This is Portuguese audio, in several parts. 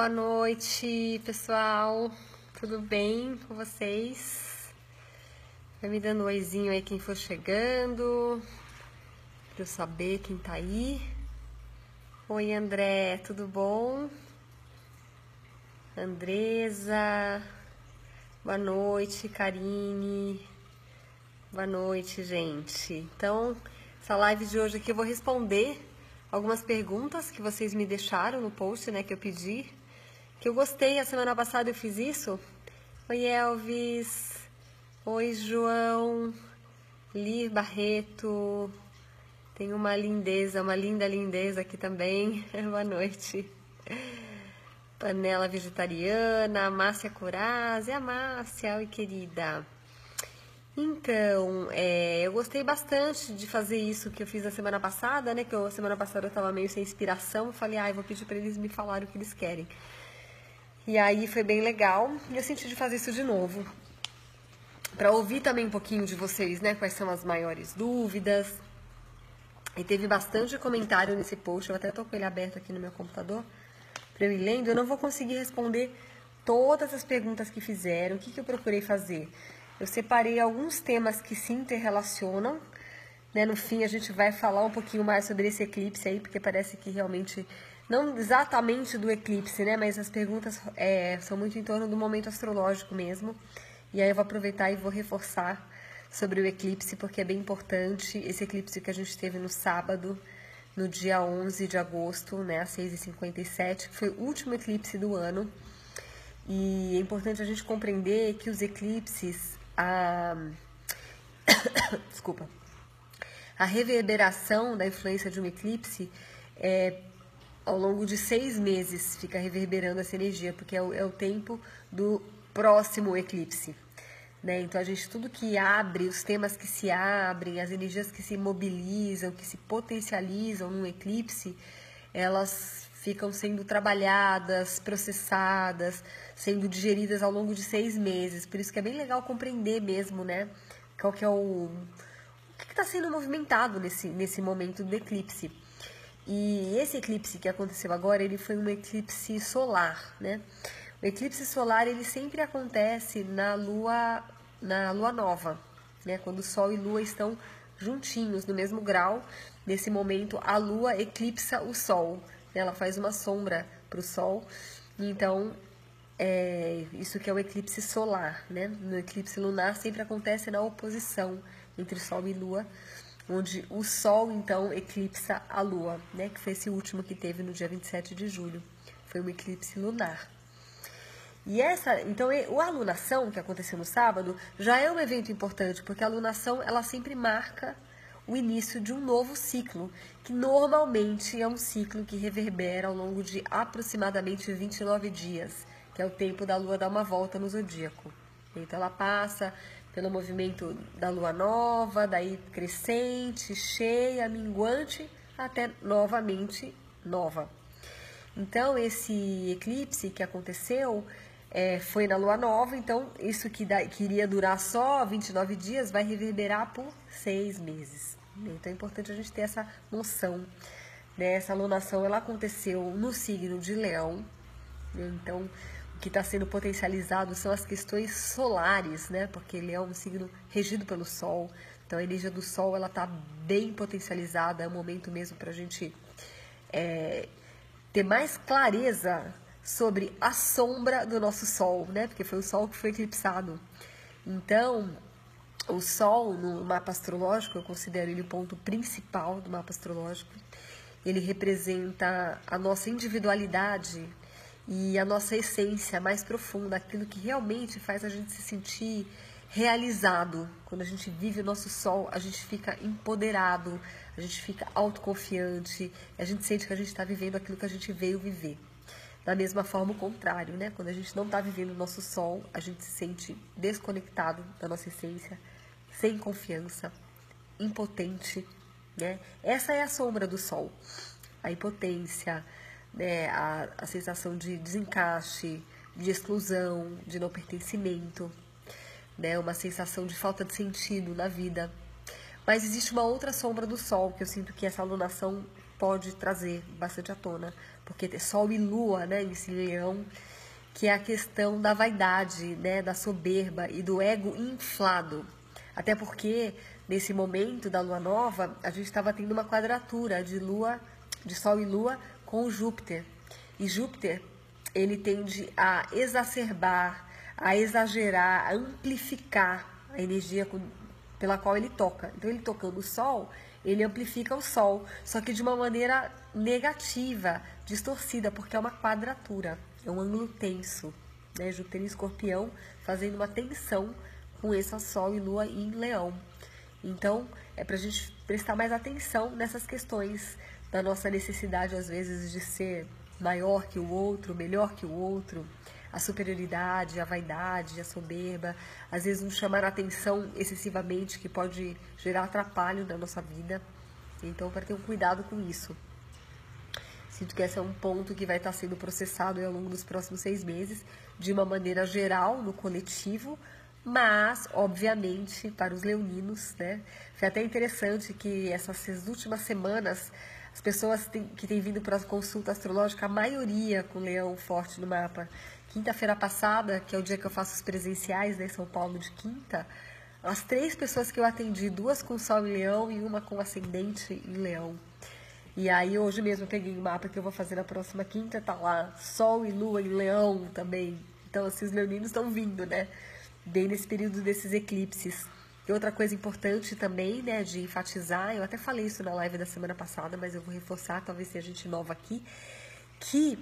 Boa noite, pessoal. Tudo bem com vocês? Vai me dando um oizinho aí quem for chegando, pra eu saber quem tá aí. Oi, André, tudo bom? Andresa, boa noite, Karine. Boa noite, gente. Então, essa live de hoje aqui eu vou responder algumas perguntas que vocês me deixaram no post, né, que eu pedi. Que eu gostei, a semana passada eu fiz isso. Oi, Elvis. Oi, João. Lir Barreto. Tem uma lindeza, uma linda lindeza aqui também. Boa noite. Panela vegetariana, Márcia Corazzi. A Márcia, oi, querida. Então, eu gostei bastante de fazer isso que eu fiz na semana passada, né? Que a semana passada eu tava meio sem inspiração. Eu falei, eu vou pedir pra eles me falarem o que eles querem. E aí foi bem legal, e eu senti de fazer isso de novo, para ouvir também um pouquinho de vocês, né, quais são as maiores dúvidas. E teve bastante comentário nesse post, eu até tô com ele aberto aqui no meu computador, para eu ir lendo. Eu não vou conseguir responder todas as perguntas que fizeram. O que eu procurei fazer? Eu separei alguns temas que se interrelacionam, né, no fim a gente vai falar um pouquinho mais sobre esse eclipse aí, porque parece que realmente... Não exatamente do eclipse, né? Mas as perguntas são muito em torno do momento astrológico mesmo. E aí eu vou aproveitar e vou reforçar sobre o eclipse, porque é bem importante. Esse eclipse que a gente teve no sábado, no dia 11 de agosto, né? Às 6h57, que foi o último eclipse do ano. E é importante a gente compreender que os eclipses... Desculpa. A reverberação da influência de um eclipse ao longo de 6 meses fica reverberando essa energia, porque é o tempo do próximo eclipse, né? Então, tudo que abre, os temas que se abrem, as energias que se mobilizam, que se potencializam num eclipse, elas ficam sendo trabalhadas, processadas, sendo digeridas ao longo de 6 meses. Por isso que é bem legal compreender mesmo, né? Qual que é o que está sendo movimentado nesse momento do eclipse. E esse eclipse que aconteceu agora, ele foi um eclipse solar, né? O eclipse solar, ele sempre acontece na lua nova, né? Quando o Sol e Lua estão juntinhos, no mesmo grau. Nesse momento, a Lua eclipsa o Sol, né? Ela faz uma sombra para o Sol. Então, isso que é o eclipse solar, né? No eclipse lunar sempre acontece na oposição entre Sol e Lua, onde o Sol, então, eclipsa a Lua, né? Que foi esse último que teve no dia 27 de julho. Foi um eclipse lunar. E então, a lunação, que aconteceu no sábado, já é um evento importante, porque a lunação, ela sempre marca o início de um novo ciclo, que normalmente é um ciclo que reverbera ao longo de aproximadamente 29 dias, que é o tempo da Lua dar uma volta no zodíaco. Então, ela passa pelo movimento da lua nova, daí crescente, cheia, minguante, até novamente nova. Então, esse eclipse que aconteceu foi na lua nova, então isso que iria durar só 29 dias vai reverberar por 6 meses. Então, é importante a gente ter essa noção. Né? Essa lunação, ela aconteceu no signo de Leão, né? Então, o que está sendo potencializado são as questões solares, né? Porque ele é um signo regido pelo Sol. Então, a energia do Sol, ela está bem potencializada. É o momento mesmo para a gente ter mais clareza sobre a sombra do nosso Sol, né? Porque foi o Sol que foi eclipsado. Então, o Sol, no mapa astrológico, eu considero ele o ponto principal do mapa astrológico. Ele representa a nossa individualidade e a nossa essência mais profunda, aquilo que realmente faz a gente se sentir realizado. Quando a gente vive o nosso Sol, a gente fica empoderado, a gente fica autoconfiante, a gente sente que a gente está vivendo aquilo que a gente veio viver. Da mesma forma, o contrário, né? Quando a gente não está vivendo o nosso Sol, a gente se sente desconectado da nossa essência, sem confiança, impotente, né? Essa é a sombra do Sol, a impotência, né? A sensação de desencaixe, de exclusão, de não pertencimento, né? Uma sensação de falta de sentido na vida. Mas existe uma outra sombra do Sol que eu sinto que essa alunação pode trazer bastante à tona porque tem Sol e Lua, né, em Leão, que é a questão da vaidade, né, da soberba e do ego inflado. Até porque, nesse momento da Lua Nova, a gente estava tendo uma quadratura de Sol e Lua com Júpiter. E Júpiter, ele tende a exacerbar, a exagerar, a amplificar a energia pela qual ele toca. Então, ele tocando o Sol, ele amplifica o Sol, só que de uma maneira negativa, distorcida, porque é uma quadratura, é um ângulo tenso, né? Júpiter em Escorpião fazendo uma tensão com esse Sol e Lua em Leão. Então, é para a gente prestar mais atenção nessas questões da nossa necessidade, às vezes, de ser maior que o outro, melhor que o outro, a superioridade, a vaidade, a soberba, às vezes nos chamar a atenção excessivamente, que pode gerar atrapalho na nossa vida. Então, para ter um cuidado com isso. Sinto que esse é um ponto que vai estar sendo processado ao longo dos próximos 6 meses, de uma maneira geral, no coletivo, mas, obviamente, para os leoninos, né? Foi até interessante que essas últimas semanas, as pessoas que têm vindo para a consulta astrológica, a maioria com leão forte no mapa. Quinta-feira passada, que é o dia que eu faço os presenciais, né, em São Paulo, de quinta, as 3 pessoas que eu atendi, 2 com Sol em Leão e uma com Ascendente em Leão. E aí, hoje mesmo, eu peguei o mapa que eu vou fazer na próxima quinta, tá lá, Sol e Lua em Leão também. Então, assim, os leoninos estão vindo, né? Bem nesse período desses eclipses. E outra coisa importante também, né, de enfatizar, eu até falei isso na live da semana passada, mas eu vou reforçar, talvez seja gente nova aqui, que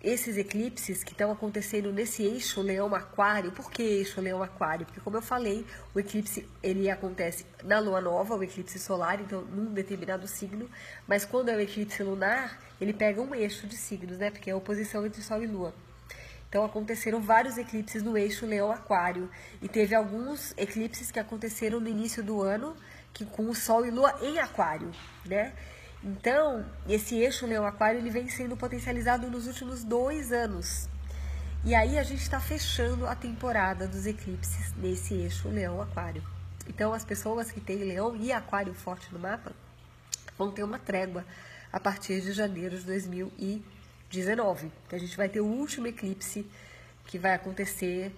esses eclipses que estão acontecendo nesse eixo Leão-Aquário, por que eixo Leão-Aquário? Porque, como eu falei, o eclipse ele acontece na Lua Nova, o eclipse solar, então num determinado signo, mas quando é o eclipse lunar, ele pega um eixo de signos, né, porque é a oposição entre Sol e Lua. Então, aconteceram vários eclipses no eixo Leão-Aquário. E teve alguns eclipses que aconteceram no início do ano, que com o Sol e Lua em Aquário, né? Então, esse eixo Leão-Aquário, ele vem sendo potencializado nos últimos 2 anos. E aí, a gente está fechando a temporada dos eclipses nesse eixo Leão-Aquário. Então, as pessoas que têm Leão e Aquário forte no mapa vão ter uma trégua a partir de janeiro de 2019, que a gente vai ter o último eclipse que vai acontecer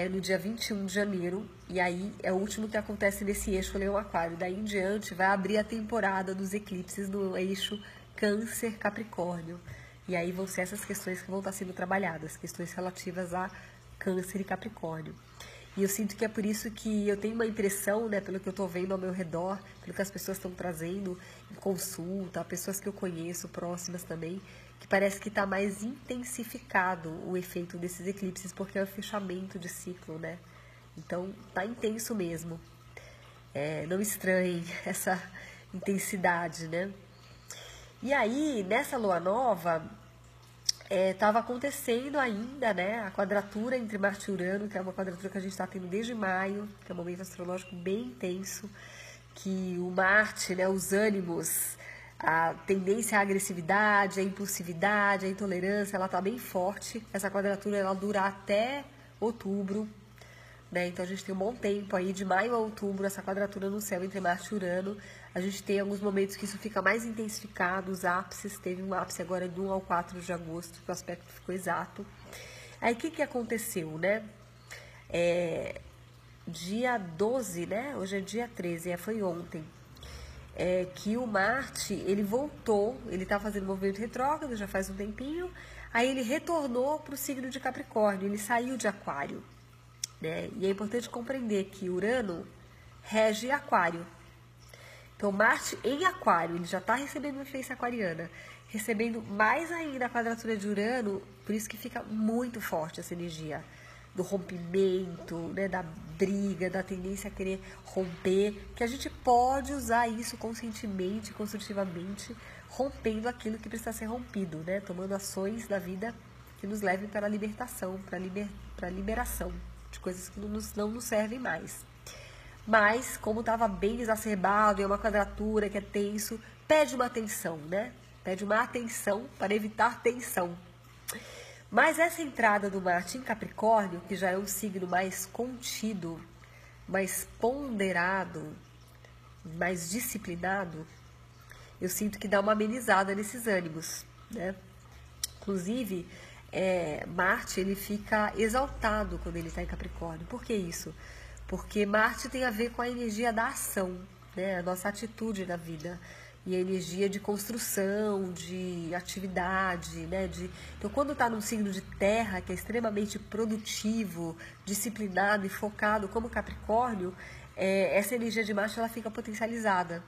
no dia 21 de janeiro, e aí é o último que acontece nesse eixo Leão-Aquário. Daí em diante vai abrir a temporada dos eclipses no eixo Câncer-Capricórnio, e aí vão ser essas questões que vão estar sendo trabalhadas, questões relativas a Câncer e Capricórnio. E eu sinto que é por isso que eu tenho uma impressão, né, pelo que eu estou vendo ao meu redor, pelo que as pessoas estão trazendo em consulta, pessoas que eu conheço, próximas também, que parece que está mais intensificado o efeito desses eclipses, porque é o fechamento de ciclo, né? Então, tá intenso mesmo. Não estranhem essa intensidade, né? E aí, nessa lua nova, estava acontecendo ainda, né, a quadratura entre Marte e Urano, que é uma quadratura que a gente está tendo desde maio, que é um momento astrológico bem intenso, que o Marte, né, os ânimos, a tendência à agressividade, à impulsividade, à intolerância, ela está bem forte. Essa quadratura ela dura até outubro, né? Então a gente tem um bom tempo aí, de maio a outubro, essa quadratura no céu entre Marte e Urano. A gente tem alguns momentos que isso fica mais intensificado, os ápices, teve um ápice agora do 1 ao 4 de agosto, que o aspecto ficou exato. Aí o que aconteceu, né? Dia 12, né? Hoje é dia 13, foi ontem. Que o Marte, ele voltou, ele está fazendo movimento retrógrado já faz um tempinho, aí ele retornou para o signo de Capricórnio, ele saiu de Aquário, né? E é importante compreender que Urano rege Aquário. Então, Marte em Aquário, ele já está recebendo influência aquariana, recebendo mais ainda a quadratura de Urano, por isso que fica muito forte essa energia do rompimento, né, da briga, da tendência a querer romper, que a gente pode usar isso conscientemente, construtivamente, rompendo aquilo que precisa ser rompido, né, tomando ações da vida que nos levem para a libertação, para a liberação de coisas que não nos servem mais. Mas, como estava bem exacerbado, é uma quadratura que é tenso, pede uma atenção, né? Pede uma atenção para evitar tensão. Mas essa entrada do Marte em Capricórnio, que já é um signo mais contido, mais ponderado, mais disciplinado, eu sinto que dá uma amenizada nesses ânimos, né? Inclusive, Marte ele fica exaltado quando ele está em Capricórnio. Por que isso? Porque Marte tem a ver com a energia da ação, né? A nossa atitude na vida. E a energia de construção, de atividade, né? Então, quando está num signo de terra, que é extremamente produtivo, disciplinado e focado, como Capricórnio, essa energia de Marte ela fica potencializada.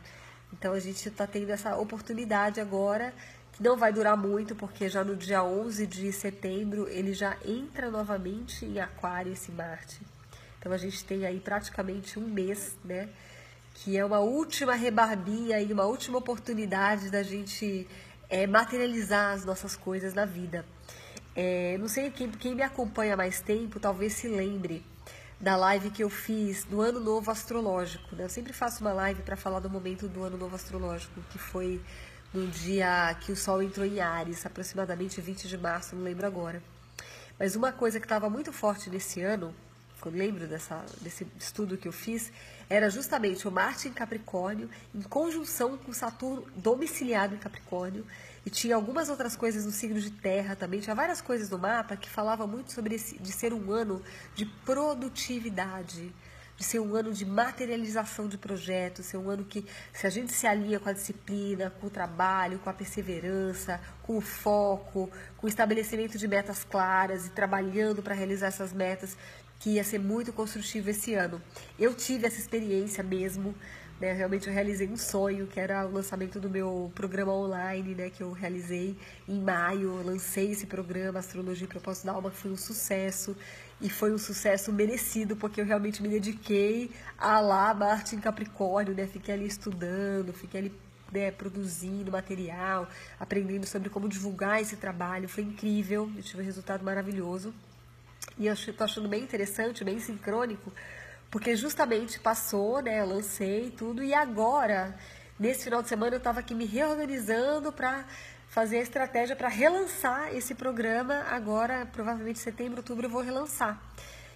Então, a gente está tendo essa oportunidade agora, que não vai durar muito, porque já no dia 11 de setembro ele já entra novamente em Aquário, esse Marte. Então, a gente tem aí praticamente um mês, né? Que é uma última rebarbinha e uma última oportunidade da gente materializar as nossas coisas na vida. Não sei, quem me acompanha há mais tempo talvez se lembre da live que eu fiz do Ano Novo Astrológico, né? Eu sempre faço uma live para falar do momento do Ano Novo Astrológico, que foi no dia que o Sol entrou em Áries, aproximadamente 20 de março, não lembro agora. Mas uma coisa que estava muito forte nesse ano, que eu lembro desse estudo que eu fiz, era justamente o Marte em Capricórnio, em conjunção com Saturno domiciliado em Capricórnio, e tinha algumas outras coisas no signo de terra também, tinha várias coisas no mapa que falavam muito sobre de ser um ano de produtividade, de ser um ano de materialização de projetos, ser um ano que, se a gente se alinha com a disciplina, com o trabalho, com a perseverança, com o foco, com o estabelecimento de metas claras e trabalhando para realizar essas metas, que ia ser muito construtivo esse ano. Eu tive essa experiência mesmo, né? Realmente eu realizei um sonho, que era o lançamento do meu programa online, né? Que eu realizei em maio, eu lancei esse programa, Astrologia e Propósito da Alma, que foi um sucesso, e foi um sucesso merecido, porque eu realmente me dediquei a lá, Marte em Capricórnio, né? Fiquei ali estudando, fiquei ali, né, produzindo material, aprendendo sobre como divulgar esse trabalho, foi incrível, eu tive um resultado maravilhoso. E eu estou achando bem interessante, bem sincrônico, porque justamente passou, né? Eu lancei tudo, e agora, nesse final de semana, eu estava aqui me reorganizando para fazer a estratégia para relançar esse programa. Agora, provavelmente setembro, outubro, eu vou relançar.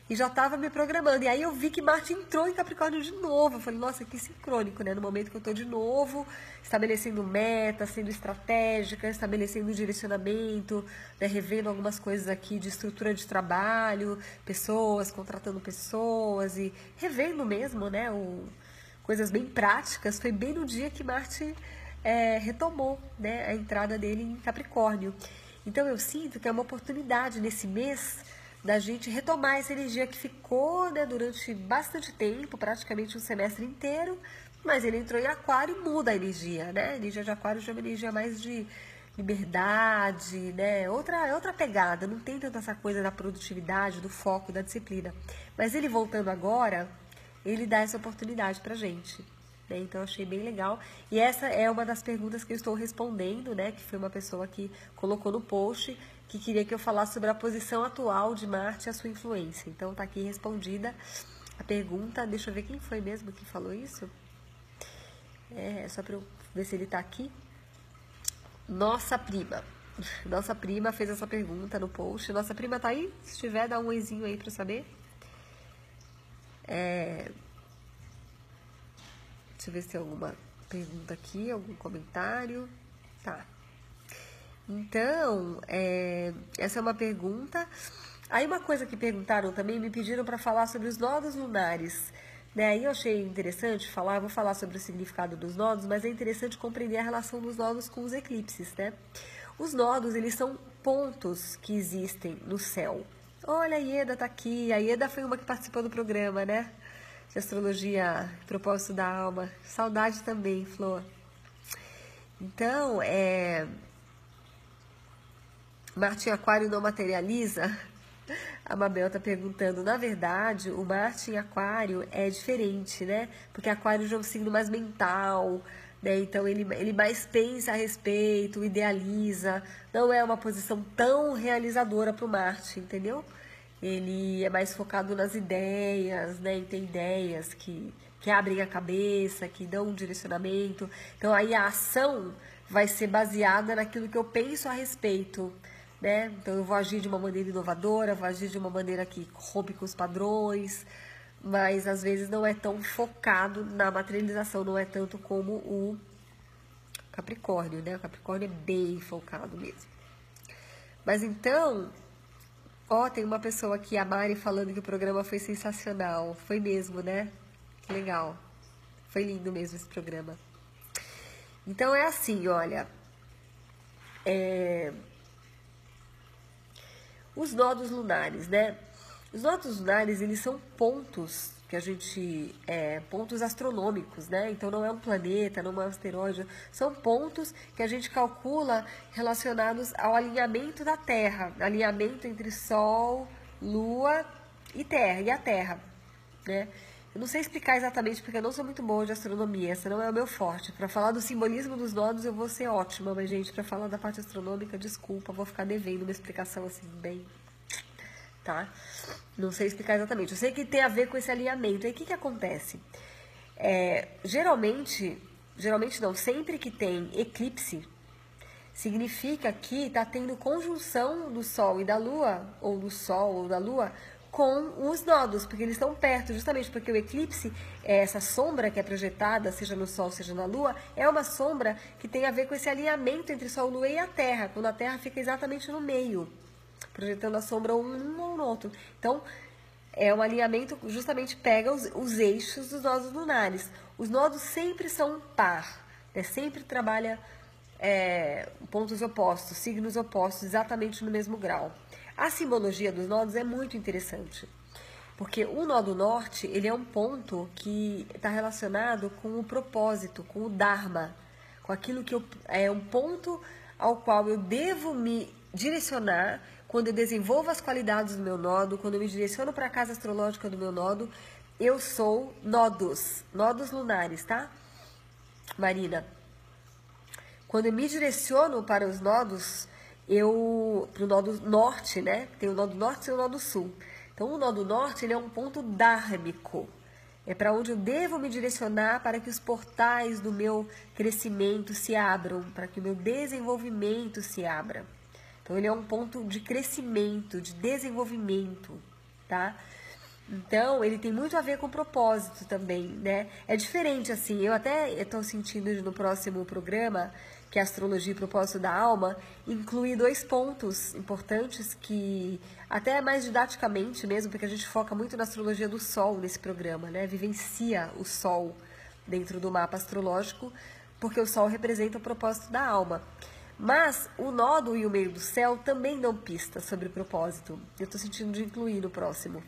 E já estava me programando. E aí eu vi que Marte entrou em Capricórnio de novo. Eu falei, nossa, que sincrônico, né? No momento que eu estou de novo, estabelecendo metas, sendo estratégica, estabelecendo direcionamento, né? Revendo algumas coisas aqui de estrutura de trabalho, pessoas, contratando pessoas e revendo mesmo, né? Coisas bem práticas. Foi bem no dia que Marte retomou, né? A entrada dele em Capricórnio. Então eu sinto que é uma oportunidade nesse mês da gente retomar essa energia que ficou, né, durante bastante tempo, praticamente um semestre inteiro, mas ele entrou em Aquário e muda a energia, né? A energia de Aquário já é uma energia mais de liberdade, né? Outra pegada, não tem tanta essa coisa da produtividade, do foco, da disciplina. Mas ele voltando agora, ele dá essa oportunidade pra gente. Então, eu achei bem legal. E essa é uma das perguntas que eu estou respondendo, né? Que foi uma pessoa que colocou no post, que queria que eu falasse sobre a posição atual de Marte e a sua influência. Então, tá aqui respondida a pergunta. Deixa eu ver quem foi mesmo que falou isso. Só para eu ver se ele tá aqui. Nossa prima. Nossa prima fez essa pergunta no post. Nossa prima tá aí? Se tiver, dá um oizinho aí para eu saber. Deixa eu ver se tem alguma pergunta aqui, algum comentário. Tá. Então, essa é uma pergunta. Aí uma coisa que perguntaram também, me pediram para falar sobre os nodos lunares. Né? Aí eu achei interessante falar, vou falar sobre o significado dos nodos, mas é interessante compreender a relação dos nodos com os eclipses, né? Os nodos, eles são pontos que existem no céu. Olha, a Ieda tá aqui. A Ieda foi uma que participou do programa, né? De Astrologia, Propósito da Alma. Saudade também, Flor. Então, Marte em Aquário não materializa? A Mabel está perguntando. Na verdade, o Marte em Aquário é diferente, né? Porque Aquário já é um signo mais mental, né? Então, ele mais pensa a respeito, idealiza. Não é uma posição tão realizadora para o Marte, entendeu? Ele é mais focado nas ideias, né? E tem ideias que abrem a cabeça, que dão um direcionamento. Então, aí a ação vai ser baseada naquilo que eu penso a respeito, né? Então, eu vou agir de uma maneira inovadora, vou agir de uma maneira que rompe com os padrões, mas às vezes não é tão focado na materialização, não é tanto como Capricórnio, né? O Capricórnio é bem focado mesmo. Mas então, ó, tem uma pessoa aqui, a Mari, falando que o programa foi sensacional. Foi mesmo, né? Que legal. Foi lindo mesmo esse programa. Então é assim, olha. Os nodos lunares, né? Os nodos lunares, eles são pontos que a gente... pontos astronômicos, né? Então não é um planeta, não é um asteroide. São pontos que a gente calcula relacionados ao alinhamento da Terra. Alinhamento entre Sol, Lua e Terra, e a Terra, né? Eu não sei explicar exatamente porque eu não sou muito boa de astronomia, essa não é o meu forte. Para falar do simbolismo dos nodos eu vou ser ótima, mas gente, para falar da parte astronômica, desculpa, vou ficar devendo uma explicação assim bem, tá? Não sei explicar exatamente. Eu sei que tem a ver com esse alinhamento. Aí o que acontece? Geralmente não, sempre que tem eclipse, significa que está tendo conjunção do Sol e da Lua, ou do Sol ou da Lua, com os nodos, porque eles estão perto, justamente porque o eclipse, essa sombra que é projetada, seja no Sol, seja na Lua, é uma sombra que tem a ver com esse alinhamento entre Sol, Lua e a Terra, quando a Terra fica exatamente no meio, projetando a sombra um ou no outro. Então, é um alinhamento, justamente pega os eixos dos nodos lunares. Os nodos sempre são par, né? Sempre trabalha pontos opostos, signos opostos, exatamente no mesmo grau. A simbologia dos nodos é muito interessante, porque o nó do norte, ele é um ponto que está relacionado com o propósito, com o Dharma, com aquilo que é um ponto ao qual eu devo me direcionar quando eu desenvolvo as qualidades do meu nodo, quando eu me direciono para a casa astrológica do meu nodo. Eu sou nodos lunares, tá, Marina? Quando eu me direciono para os nodos, para o nodo norte, né? Tem o nodo norte e o nodo sul. Então, o nodo norte, ele é um ponto dármico. É para onde eu devo me direcionar para que os portais do meu crescimento se abram, para que o meu desenvolvimento se abra. Então, ele é um ponto de crescimento, de desenvolvimento, tá? Então, ele tem muito a ver com propósito também, né? É diferente, assim, eu até estou sentindo no próximo programa, que é Astrologia e Propósito da Alma, inclui 2 pontos importantes que, até mais didaticamente mesmo, porque a gente foca muito na astrologia do Sol nesse programa, né? Vivencia o Sol dentro do mapa astrológico, porque o Sol representa o propósito da alma. Mas o nódo e o meio do céu também dão pistas sobre propósito. Eu estou sentindo de incluir no próximo.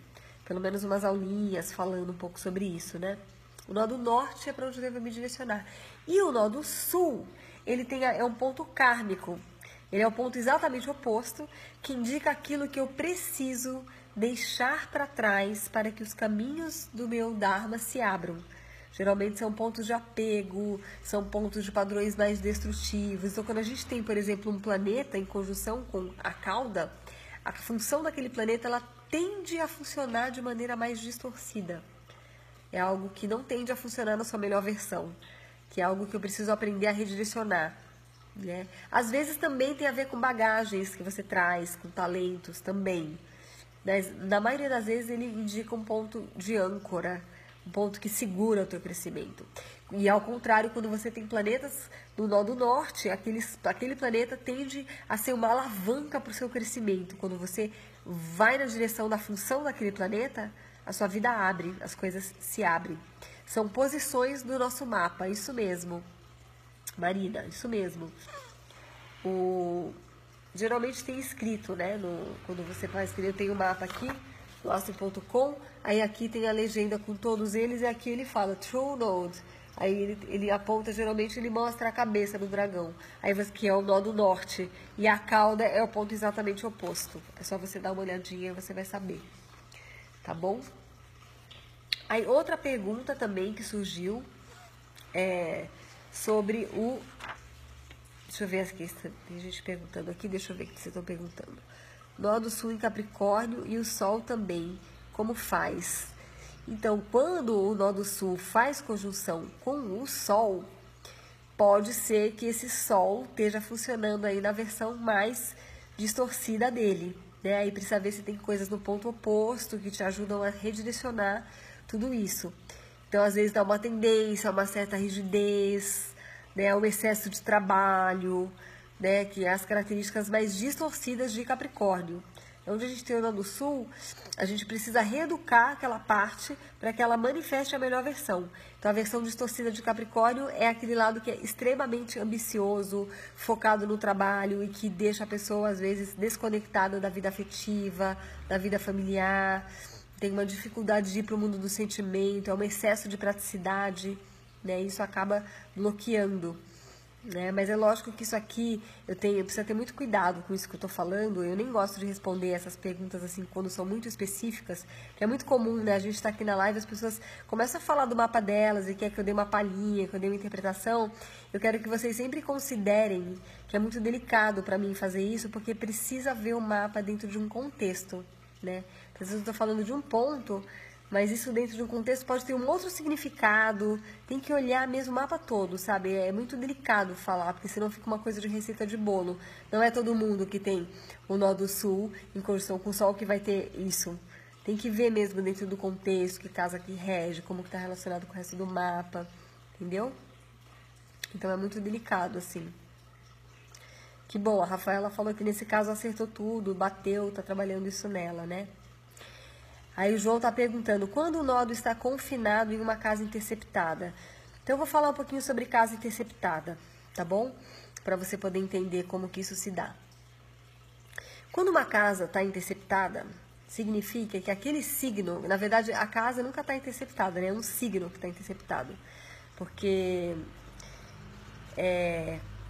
Pelo menos umas aulinhas falando um pouco sobre isso, né? O nó do norte é para onde eu devo me direcionar. E o nó do sul, ele é um ponto kármico. Ele é o ponto exatamente oposto, que indica aquilo que eu preciso deixar para trás para que os caminhos do meu Dharma se abram. Geralmente são pontos de apego, são pontos de padrões mais destrutivos. Então, quando a gente tem, por exemplo, um planeta em conjunção com a cauda, a função daquele planeta, ela tende a funcionar de maneira mais distorcida. É algo que não tende a funcionar na sua melhor versão, que é algo que eu preciso aprender a redirecionar, né? Às vezes também tem a ver com bagagens que você traz, com talentos também. Mas, na maioria das vezes ele indica um ponto de âncora, um ponto que segura o teu crescimento. E ao contrário, quando você tem planetas no nó do norte, aquele planeta tende a ser uma alavanca para o seu crescimento. Quando você vai na direção da função daquele planeta, a sua vida abre, as coisas se abrem. São posições do nosso mapa, isso mesmo, Marina, isso mesmo. Geralmente tem escrito, né? Quando você vai escrever, eu tenho o mapa aqui, no astro.com, aí aqui tem a legenda com todos eles, e aqui ele fala True Node. Aí ele aponta, geralmente ele mostra a cabeça do dragão, aí que é o nó do norte, e a cauda é o ponto exatamente oposto. É só você dar uma olhadinha e você vai saber, tá bom? Aí outra pergunta também que surgiu é sobre o... Deixa eu ver aqui, tem gente perguntando aqui, deixa eu ver o que vocês estão perguntando. Nó do sul em Capricórnio e o Sol também, como faz? Então, quando o nó do sul faz conjunção com o Sol, pode ser que esse Sol esteja funcionando aí na versão mais distorcida dele, né? Aí precisa ver se tem coisas no ponto oposto que te ajudam a redirecionar tudo isso. Então, às vezes dá uma tendência, uma certa rigidez, né, o excesso de trabalho, né, que é as características mais distorcidas de Capricórnio. Onde a gente tem o nó do Sul, a gente precisa reeducar aquela parte para que ela manifeste a melhor versão. Então, a versão distorcida de Capricórnio é aquele lado que é extremamente ambicioso, focado no trabalho e que deixa a pessoa, às vezes, desconectada da vida afetiva, da vida familiar, tem uma dificuldade de ir para o mundo do sentimento, é um excesso de praticidade, né? Isso acaba bloqueando. Né? Mas é lógico que isso aqui, eu preciso ter muito cuidado com isso que eu estou falando. Eu nem gosto de responder essas perguntas assim quando são muito específicas, que é muito comum, né? A gente está aqui na live, as pessoas começam a falar do mapa delas e quer que eu dê uma palhinha, que eu dê uma interpretação. Eu quero que vocês sempre considerem que é muito delicado para mim fazer isso, porque precisa ver o mapa dentro de um contexto, né? Às vezes eu estou falando de um ponto, mas isso dentro de um contexto pode ter um outro significado, tem que olhar mesmo o mapa todo, sabe? É muito delicado falar, porque senão fica uma coisa de receita de bolo. Não é todo mundo que tem o nó do Sul em conjunção com o Sol que vai ter isso. Tem que ver mesmo dentro do contexto, que casa que rege, como que está relacionado com o resto do mapa, entendeu? Então é muito delicado, assim. Que bom, a Rafaela falou que nesse caso acertou tudo, bateu, tá trabalhando isso nela, né? Aí o João está perguntando, quando o nódo está confinado em uma casa interceptada? Então eu vou falar um pouquinho sobre casa interceptada, tá bom? Para você poder entender como que isso se dá. Quando uma casa está interceptada, significa que aquele signo, na verdade a casa nunca está interceptada, né? É um signo que está interceptado. Porque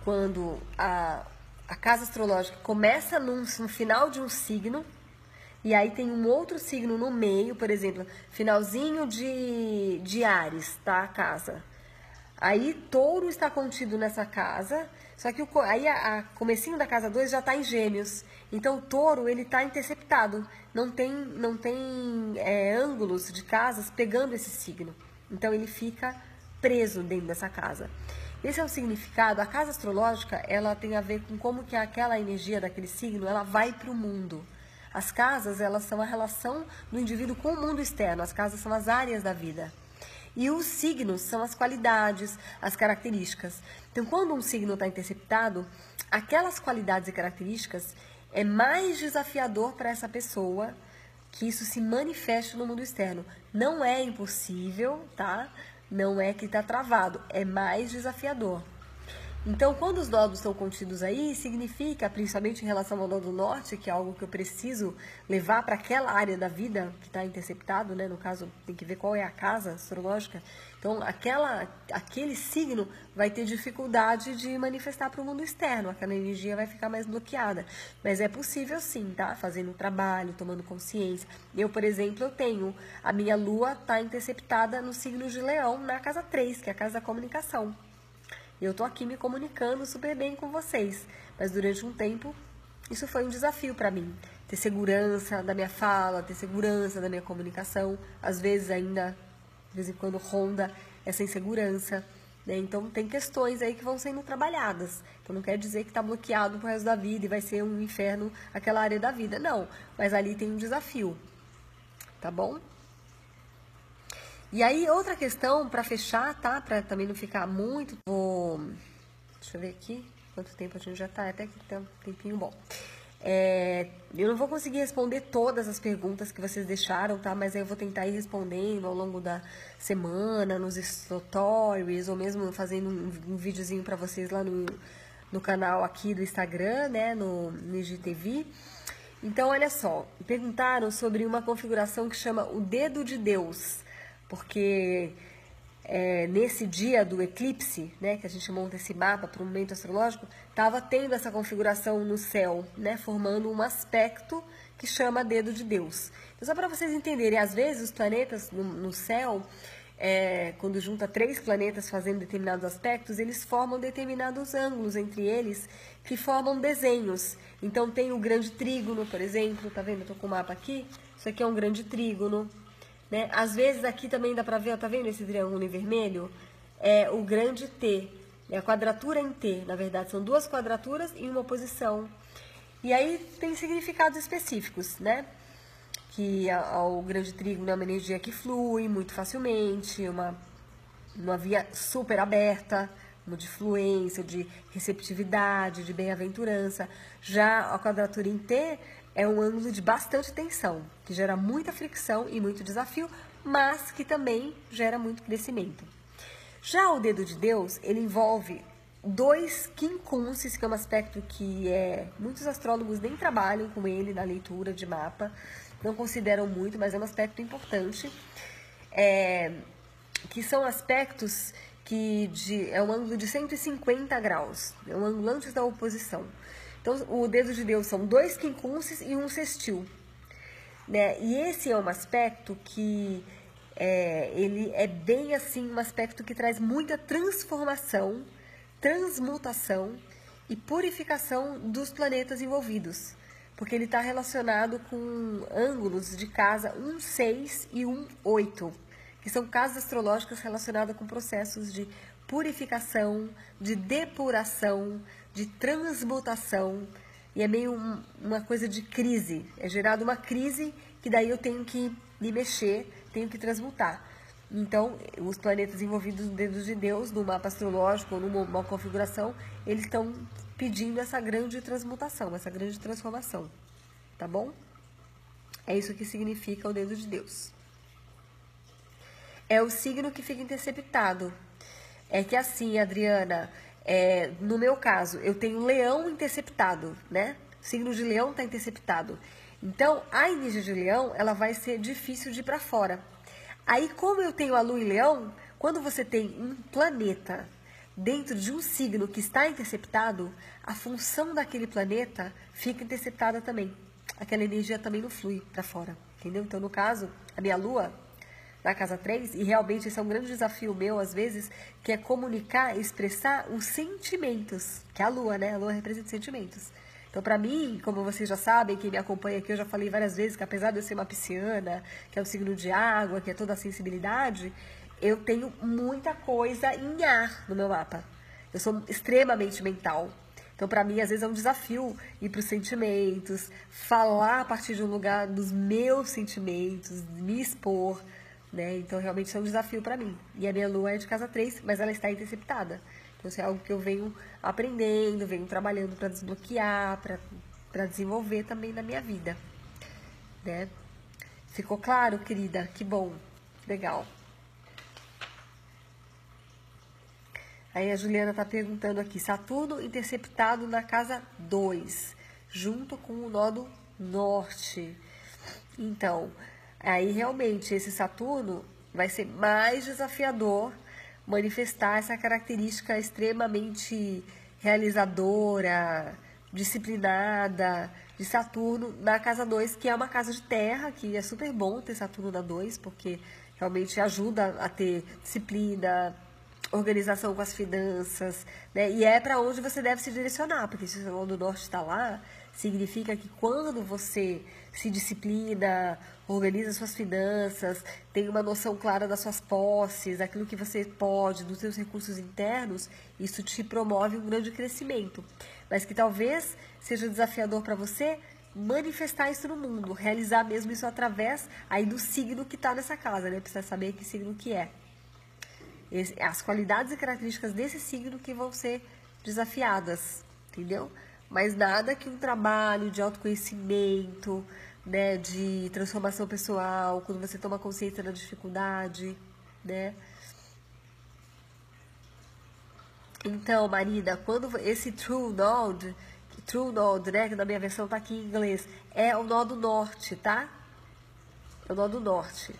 quando a casa astrológica começa no final de um signo, e aí tem um outro signo no meio, por exemplo, finalzinho de Áries, tá? A casa. Aí Touro está contido nessa casa, só que aí a comecinho da casa 2 já está em Gêmeos. Então o Touro, ele está interceptado, não tem ângulos de casas pegando esse signo. Então ele fica preso dentro dessa casa. Esse é o significado. A casa astrológica, ela tem a ver com como que aquela energia daquele signo, ela vai para o mundo. As casas, elas são a relação do indivíduo com o mundo externo. As casas são as áreas da vida. E os signos são as qualidades, as características. Então, quando um signo está interceptado, aquelas qualidades e características é mais desafiador para essa pessoa que isso se manifeste no mundo externo. Não é impossível, tá? Não é que está travado, é mais desafiador. Então, quando os nódulos estão contidos aí, significa, principalmente em relação ao nódulo norte, que é algo que eu preciso levar para aquela área da vida que está interceptado, né? No caso, tem que ver qual é a casa astrológica. Então, aquele signo vai ter dificuldade de manifestar para o mundo externo, aquela energia vai ficar mais bloqueada. Mas é possível sim, tá? Fazendo um trabalho, tomando consciência. Eu, por exemplo, a minha lua está interceptada no signo de Leão, na casa 3, que é a casa da comunicação. Eu estou aqui me comunicando super bem com vocês, mas durante um tempo isso foi um desafio para mim. Ter segurança da minha fala, ter segurança da minha comunicação. Às vezes ainda, de vez em quando, ronda essa insegurança, né? Então tem questões aí que vão sendo trabalhadas. Então não quer dizer que está bloqueado pro resto da vida e vai ser um inferno aquela área da vida. Não, mas ali tem um desafio, tá bom? E aí, outra questão, para fechar, tá? Para também não ficar muito... Deixa eu ver aqui quanto tempo a gente já tá. Até que tem um tempinho bom. Eu não vou conseguir responder todas as perguntas que vocês deixaram, tá? Mas aí eu vou tentar ir respondendo ao longo da semana, nos stories, ou mesmo fazendo um videozinho para vocês lá no canal aqui do Instagram, né? No IGTV. Então, olha só. Perguntaram sobre uma configuração que chama o Dedo de Deus. Porque nesse dia do eclipse, né, que a gente monta esse mapa para o momento astrológico, estava tendo essa configuração no céu, né, formando um aspecto que chama Dedo de Deus. Então, só para vocês entenderem, às vezes os planetas no céu, quando junta 3 planetas fazendo determinados aspectos, eles formam determinados ângulos entre eles que formam desenhos. Então tem o grande trígono, por exemplo, tá vendo? Eu tô com o mapa aqui, isso aqui é um grande trígono. Né? Às vezes aqui também dá para ver, ó, tá vendo esse triângulo em vermelho? É o grande T, é a quadratura em T, na verdade são 2 quadraturas em uma oposição. E aí tem significados específicos, né? Que o grande trígono é uma energia que flui muito facilmente, uma via super aberta, como de fluência, de receptividade, de bem-aventurança. Já a quadratura em T é um ângulo de bastante tensão, que gera muita fricção e muito desafio, mas que também gera muito crescimento. Já o dedo de Deus, ele envolve 2 quincunces, que é um aspecto que muitos astrólogos nem trabalham com ele na leitura de mapa, não consideram muito, mas é um aspecto importante, que são aspectos que é um ângulo de 150 graus, é um ângulo antes da oposição. Então, o dedo de Deus são 2 quincunces e um sextil, né? E esse é um aspecto que ele é bem assim, um aspecto que traz muita transformação, transmutação e purificação dos planetas envolvidos, porque ele está relacionado com ângulos de casa 1,6 e 1,8, que são casas astrológicas relacionadas com processos de purificação, de depuração, de transmutação, e é meio uma coisa de crise, é gerada uma crise que daí eu tenho que me mexer, tenho que transmutar. Então, os planetas envolvidos no dedo de Deus, no mapa astrológico ou numa configuração, eles estão pedindo essa grande transmutação, essa grande transformação, tá bom? É isso que significa o dedo de Deus. É o signo que fica interceptado. É que assim, Adriana, no meu caso, eu tenho leão interceptado, né? O signo de leão está interceptado. Então, a energia de leão, ela vai ser difícil de ir para fora. Aí, como eu tenho a lua em leão, quando você tem um planeta dentro de um signo que está interceptado, a função daquele planeta fica interceptada também. Aquela energia também não flui para fora, entendeu? Então, no caso, a minha lua, na casa 3, e realmente esse é um grande desafio meu, às vezes, que é comunicar, expressar os sentimentos, que é a lua, né? A lua representa sentimentos. Então, para mim, como vocês já sabem, quem me acompanha aqui, eu já falei várias vezes que apesar de eu ser uma pisciana, que é o signo de água, que é toda a sensibilidade, eu tenho muita coisa em ar no meu mapa. Eu sou extremamente mental. Então, para mim, às vezes é um desafio ir para os sentimentos, falar a partir de um lugar dos meus sentimentos, me expor, né? Então, realmente, isso é um desafio para mim. E a minha lua é de casa 3, mas ela está interceptada. Então, isso é algo que eu venho aprendendo, venho trabalhando para desbloquear, para desenvolver também na minha vida, né? Ficou claro, querida? Que bom, legal. Aí a Juliana está perguntando aqui, Saturno interceptado na casa 2, junto com o nodo norte. Então, aí realmente esse Saturno vai ser mais desafiador manifestar essa característica extremamente realizadora, disciplinada de Saturno na casa 2, que é uma casa de terra, que é super bom ter Saturno na 2, porque realmente ajuda a ter disciplina, organização com as finanças, né? E é para onde você deve se direcionar, porque se o Sol do Norte está lá, significa que quando você se disciplina, organiza suas finanças, tem uma noção clara das suas posses, daquilo que você pode, dos seus recursos internos, isso te promove um grande crescimento. Mas que talvez seja desafiador para você manifestar isso no mundo, realizar mesmo isso através aí do signo que está nessa casa, né? Precisa saber que signo que é. As qualidades e características desse signo que vão ser desafiadas, entendeu? Mas nada que um trabalho de autoconhecimento, né, de transformação pessoal, quando você toma consciência da dificuldade, né? Então, Marina, quando esse True Node, né, que na minha versão tá aqui em inglês, é o nó do norte, tá? É o nó do norte.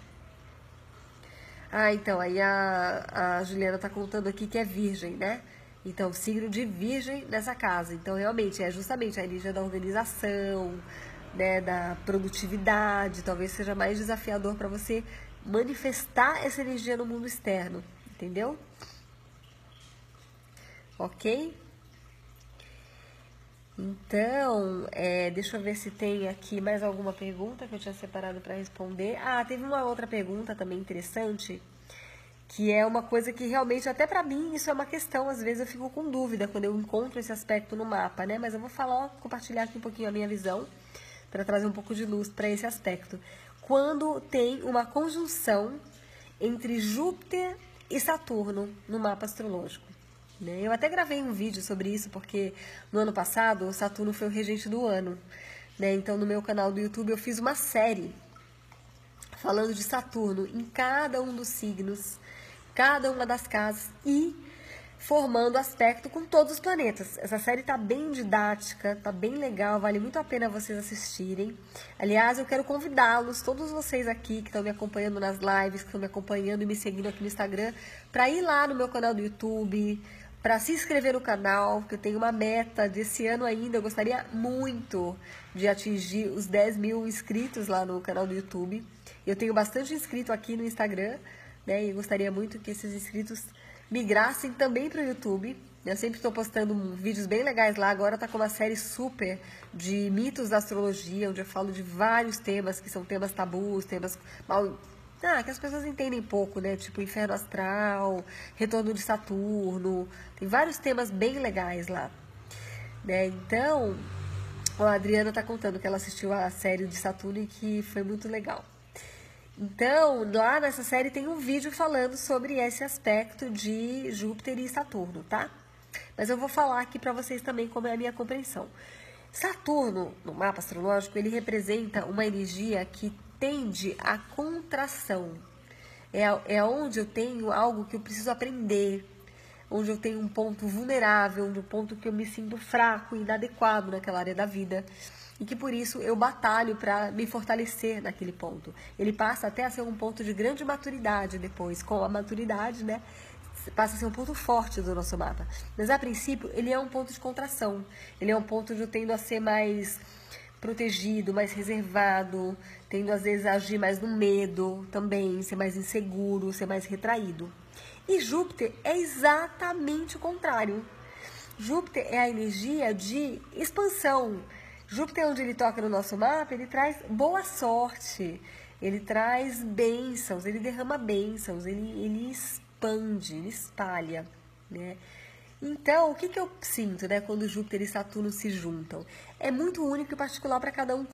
Ah, então, aí a Juliana tá contando aqui que é virgem, né? Então, signo de virgem nessa casa. Então, realmente, é justamente a energia da organização, né, da produtividade. Talvez seja mais desafiador para você manifestar essa energia no mundo externo, entendeu? Ok? Então, deixa eu ver se tem aqui mais alguma pergunta que eu tinha separado para responder. Ah, teve uma outra pergunta também interessante, que é uma coisa que realmente, até para mim, isso é uma questão. Às vezes eu fico com dúvida quando eu encontro esse aspecto no mapa, né? Mas eu vou compartilhar aqui um pouquinho a minha visão, para trazer um pouco de luz para esse aspecto. Quando tem uma conjunção entre Júpiter e Saturno no mapa astrológico. né? Eu até gravei um vídeo sobre isso, porque no ano passado o Saturno foi o regente do ano, né? Então no meu canal do YouTube eu fiz uma série falando de Saturno em cada um dos signos, cada uma das casas e formando aspecto com todos os planetas. Essa série tá bem didática, tá bem legal, vale muito a pena vocês assistirem. Aliás, eu quero convidá-los, todos vocês aqui que estão me acompanhando nas lives, que estão me acompanhando e me seguindo aqui no Instagram, para ir lá no meu canal do YouTube, para se inscrever no canal, que eu tenho uma meta desse ano ainda. Eu gostaria muito de atingir os 10 mil inscritos lá no canal do YouTube. Eu tenho bastante inscrito aqui no Instagram, né? E eu gostaria muito que esses inscritos migrassem também para o YouTube. Eu sempre estou postando vídeos bem legais lá. Agora está com uma série super de mitos da astrologia, onde eu falo de vários temas que são temas tabus, temas mal... que as pessoas entendem pouco, né? Tipo inferno astral, retorno de Saturno. Tem vários temas bem legais lá, né? Então, a Adriana está contando que ela assistiu a série de Saturno e que foi muito legal. Então, lá nessa série tem um vídeo falando sobre esse aspecto de Júpiter e Saturno, tá? Mas eu vou falar aqui para vocês também como é a minha compreensão. Saturno, no mapa astrológico, ele representa uma energia que tende à contração. É onde eu tenho algo que eu preciso aprender, onde eu tenho um ponto vulnerável, um ponto que eu me sinto fraco e inadequado naquela área da vida. E que por isso eu batalho para me fortalecer naquele ponto. Ele passa até a ser um ponto de grande maturidade depois. Com a maturidade, né, passa a ser um ponto forte do nosso mapa. Mas a princípio ele é um ponto de contração. Ele é um ponto onde eu tendo a ser mais protegido, mais reservado, tendo às vezes a agir mais no medo também, ser mais inseguro, ser mais retraído. E Júpiter é exatamente o contrário. Júpiter é a energia de expansão. Júpiter, onde ele toca no nosso mapa, ele traz boa sorte, ele traz bênçãos, ele derrama bênçãos, ele expande, ele espalha, né? Então, o que eu sinto, né, quando Júpiter e Saturno se juntam? É muito único e particular para cada um.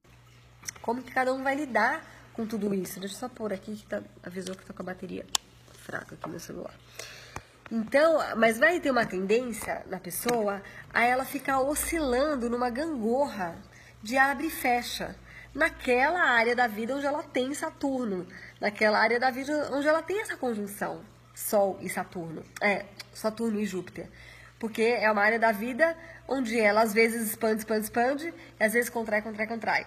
Como que cada um vai lidar com tudo isso? Deixa eu só pôr aqui, que avisou que tá com a bateria fraca aqui no celular. Então, mas vai ter uma tendência na pessoa a ela ficar oscilando numa gangorra de abre e fecha, naquela área da vida onde ela tem Saturno, naquela área da vida onde ela tem essa conjunção, Sol e Saturno, Saturno e Júpiter, porque é uma área da vida onde ela às vezes expande, e às vezes contrai, expande, contrai.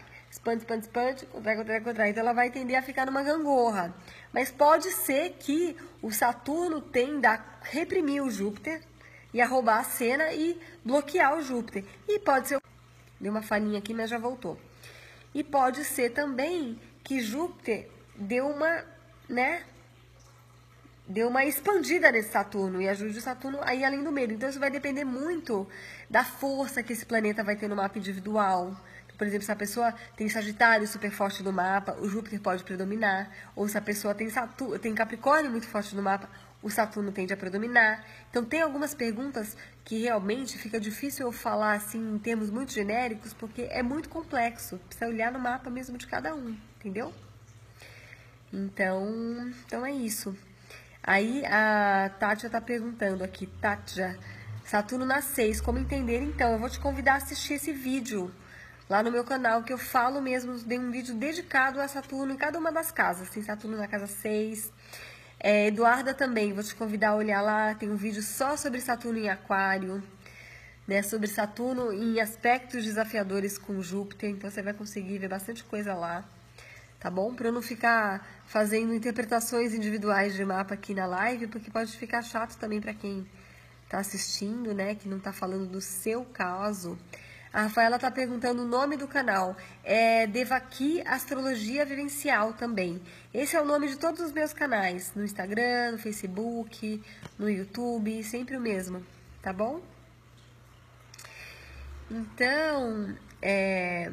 Então ela vai tender a ficar numa gangorra. Mas pode ser que o Saturno tenda a reprimir o Júpiter e a roubar a cena e bloquear o Júpiter. E pode ser... Deu uma falhinha aqui, mas já voltou. E pode ser também que Júpiter deu uma, né? Deu uma expandida nesse Saturno e ajude o Saturno a ir além do medo. Então isso vai depender muito da força que esse planeta vai ter no mapa individual. Por exemplo, se a pessoa tem Sagitário super forte no mapa, o Júpiter pode predominar. Ou se a pessoa tem Capricórnio muito forte no mapa, o Saturno tende a predominar. Então, tem algumas perguntas que realmente fica difícil eu falar assim em termos muito genéricos, porque é muito complexo. Precisa olhar no mapa mesmo de cada um, entendeu? Então é isso. Aí a Tátia tá perguntando aqui, Tátia, Saturno na 6, como entender? Então, eu vou te convidar a assistir esse vídeo lá no meu canal, que eu falo mesmo, dei um vídeo dedicado a Saturno em cada uma das casas. Tem Saturno na casa 6. Eduarda também, vou te convidar a olhar lá, tem um vídeo só sobre Saturno em Aquário, né? Sobre Saturno em aspectos desafiadores com Júpiter, então você vai conseguir ver bastante coisa lá, tá bom? Para eu não ficar fazendo interpretações individuais de mapa aqui na live, porque pode ficar chato também para quem tá assistindo, né? Que não tá falando do seu caso. A Rafaela está perguntando o nome do canal. É Devaki Astrologia Vivencial também. Esse é o nome de todos os meus canais. No Instagram, no Facebook, no YouTube, sempre o mesmo. Tá bom? Então, é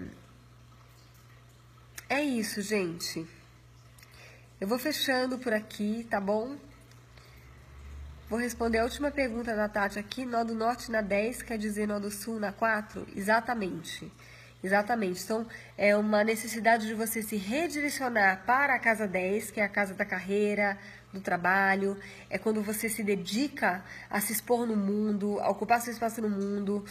isso, gente. Eu vou fechando por aqui, tá bom? Vou responder a última pergunta da Tati aqui. Nó do norte na 10, quer dizer nó do sul na 4? Exatamente. Exatamente. Então, é uma necessidade de você se redirecionar para a casa 10, que é a casa da carreira, do trabalho, é quando você se dedica a se expor no mundo, a ocupar seu espaço no mundo,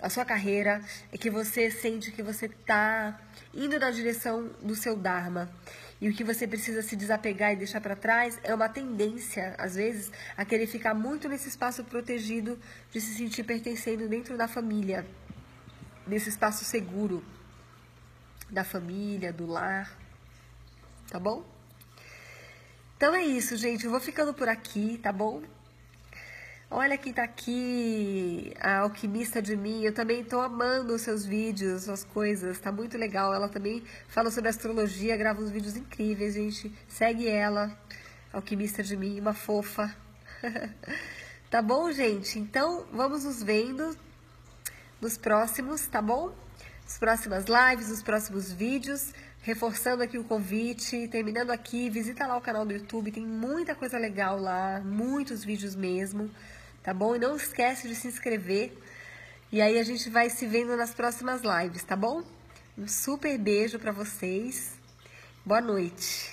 a sua carreira, é que você sente que você está indo na direção do seu Dharma. E o que você precisa se desapegar e deixar para trás é uma tendência, às vezes, a querer ficar muito nesse espaço protegido, de se sentir pertencendo dentro da família, nesse espaço seguro da família, do lar, tá bom? Então é isso, gente, eu vou ficando por aqui, tá bom? Olha quem tá aqui, a alquimista de mim. Eu também tô amando os seus vídeos, suas coisas. Tá muito legal. Ela também fala sobre astrologia, grava uns vídeos incríveis, gente. Segue ela, alquimista de mim, uma fofa. Tá bom, gente? Então, vamos nos vendo nos próximos, tá bom? Nas próximas lives, nos próximos vídeos. Reforçando aqui o convite, terminando aqui, visita lá o canal do YouTube, tem muita coisa legal lá, muitos vídeos mesmo, tá bom? E não esquece de se inscrever, e aí a gente vai se vendo nas próximas lives, tá bom? Um super beijo pra vocês, boa noite!